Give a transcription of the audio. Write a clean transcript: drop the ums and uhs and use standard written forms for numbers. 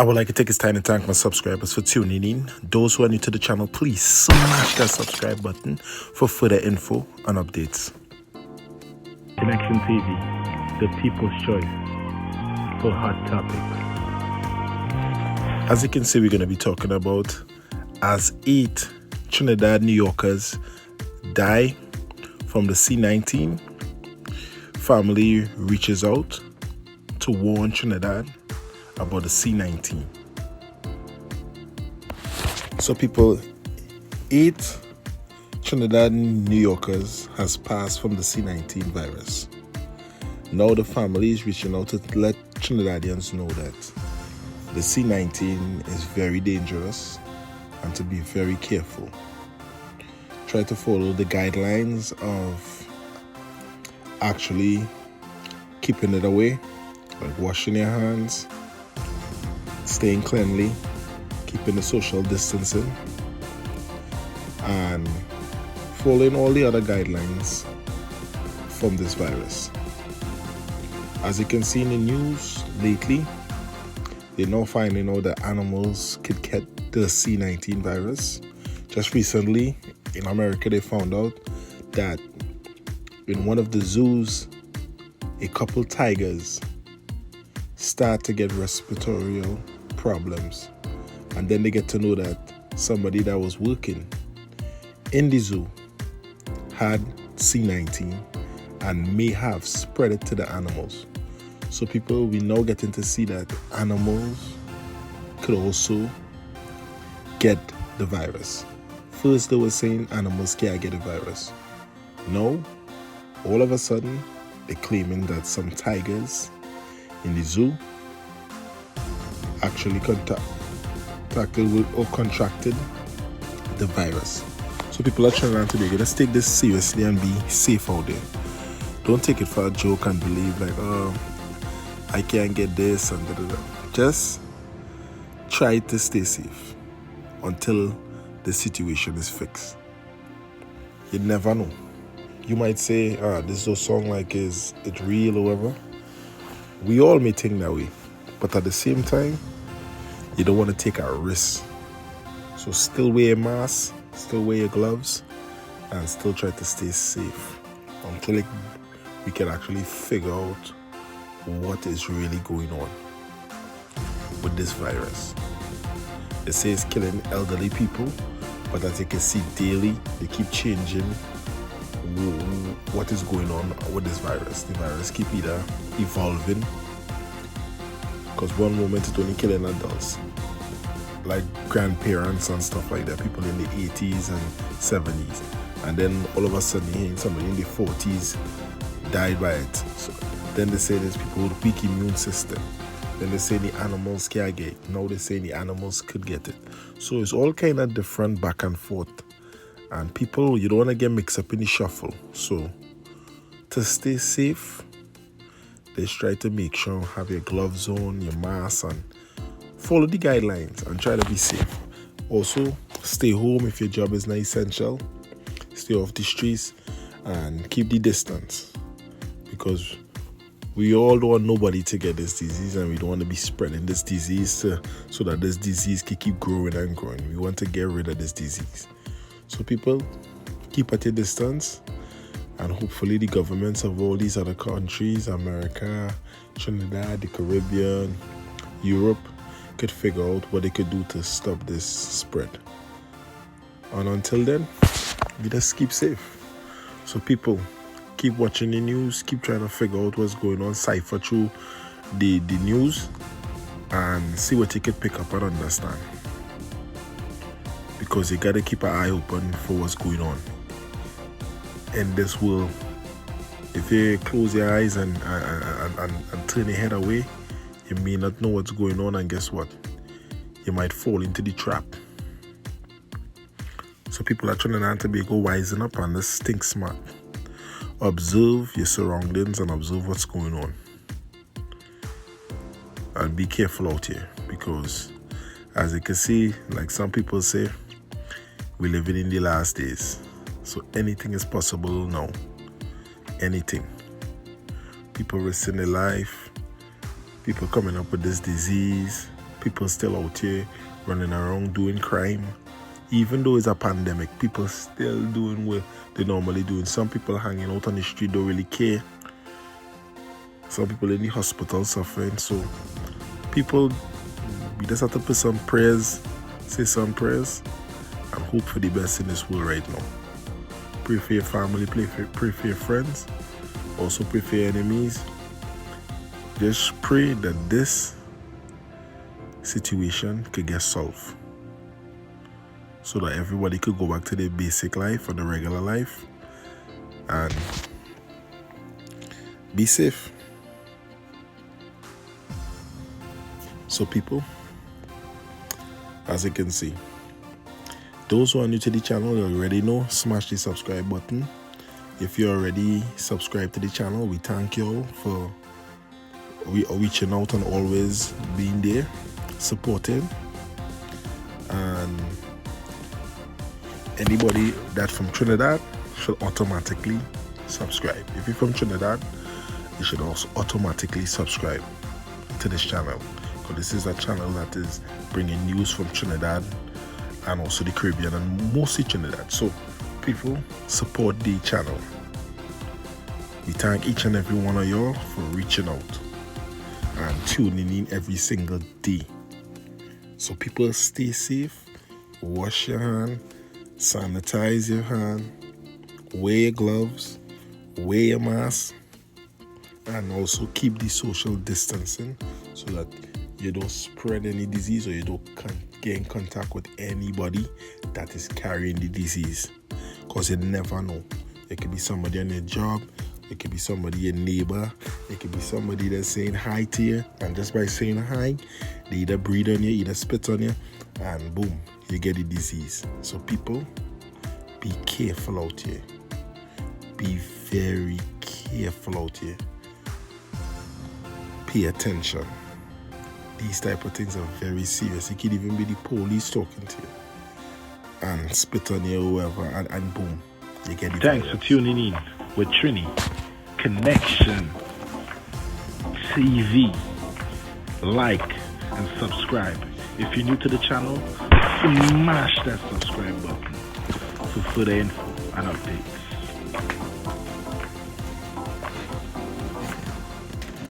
I would like to take this time to thank my subscribers for tuning in. Those who are new to the channel, please smash that subscribe button for further info and updates. Connection TV, the people's choice for hot topics. As you can see, we're going to be talking about as 8 Trinidad New Yorkers die from the C-19. Family reaches out to warn Trinidad about the C-19. So people, 8 Trinidad New Yorkers has passed from the C-19 virus. Now the family is reaching out to let Trinidadians know that the C-19 is very dangerous and to be very careful. Try to follow the guidelines of actually keeping it away, like washing your hands, staying cleanly, keeping the social distancing, and following all the other guidelines from this virus. As you can see in the news lately, they're now finding out that animals could get the C-19 virus. Just recently in America, they found out that in one of the zoos, a couple tigers start to get respiratory problems, and then they get to know that somebody that was working in the zoo had C-19 and may have spread it to the animals. So people, we now getting to see that animals could also get the virus. First they were saying animals can't get the virus. Now, all of a sudden, they're claiming that some tigers in the zoo actually contracted the virus. So people are trying to be, let's take this seriously and be safe out there. Don't take it for a joke and believe like, oh, I can't get this and da. Just try to stay safe until the situation is fixed. You never know. You might say, this is song like, is it real or whatever? We all may think that way, but at the same time, you don't want to take a risk. So still wear a mask, still wear your gloves, and still try to stay safe until we can actually figure out what is really going on with this virus. They say it's killing elderly people, but as you can see daily, they keep changing what is going on with this virus. The virus keep either evolving, because one moment it's only killing adults, like grandparents and stuff like that, people in the 80s and 70s, and then all of a sudden somebody in the 40s died by it. So then they say there's people with weak immune system. Then they say the animals can't get it. Now they say the animals could get it. So it's all kind of different back and forth. And people, you don't want to get mixed up in the shuffle. So to stay safe, just try to make sure have your gloves on, your mask, and follow the guidelines and try to be safe. Also, stay home if your job is not essential. Stay off the streets and keep the distance, because we all don't want nobody to get this disease, and we don't want to be spreading this disease so that this disease can keep growing and growing. We want to get rid of this disease. So people, keep at your distance, and hopefully the governments of all these other countries, America, Trinidad, the Caribbean, Europe, could figure out what they could do to stop this spread. And until then, we just keep safe. So people, keep watching the news, keep trying to figure out what's going on, cipher through the news, and see what you can pick up and understand. Because you gotta keep an eye open for what's going on in this world. If you close your eyes and turn your head away, you may not know what's going on, and guess what? You might fall into the trap. So people are trying to wisen up and just think smart. Observe your surroundings and observe what's going on. And be careful out here, because as you can see, like some people say, we're living in the last days. So anything is possible now. Anything. People risking their life, people coming up with this disease, People still out here running around doing crime. Even though it's a pandemic, people still doing what they normally do. Some people hanging out on the street don't really care. Some people in the hospital suffering. So people, we just have to put some prayers, say some prayers, and hope for the best in this world right now. Pray for your family, pray for your friends, also pray for your enemies. Just pray that this situation could get solved, so that everybody could go back to their basic life or the regular life and be safe. So people, as you can see, those who are new to the channel, you already know, smash the subscribe button. If you're already subscribed to the channel, we thank you all for reaching out and always being there, supporting. And anybody that's from Trinidad should automatically subscribe. If you're from Trinidad, you should also automatically subscribe to this channel, because this is a channel that is bringing news from Trinidad and also the Caribbean, and mostly Trinidad. So people, support the channel. We thank each and every one of y'all for reaching out and tuning in every single day. So people, stay safe, wash your hand, sanitize your hand, wear your gloves, wear your mask, and also keep the social distancing so that you don't spread any disease, or you don't get in contact with anybody that is carrying the disease, because you never know. It could be somebody on your job, it could be somebody, your neighbor, it could be somebody that's saying hi to you, and just by saying hi, they either breathe on you, either spit on you, and boom, you get the disease. So people, be careful out here. Be very careful out here. Pay attention. These type of things are very serious. It could even be the police talking to you and spit on you or whoever, and boom, you get the Thanks virus. for tuning in with Trini Connection TV. Like and subscribe. If you're new to the channel, smash that subscribe button for further info and updates.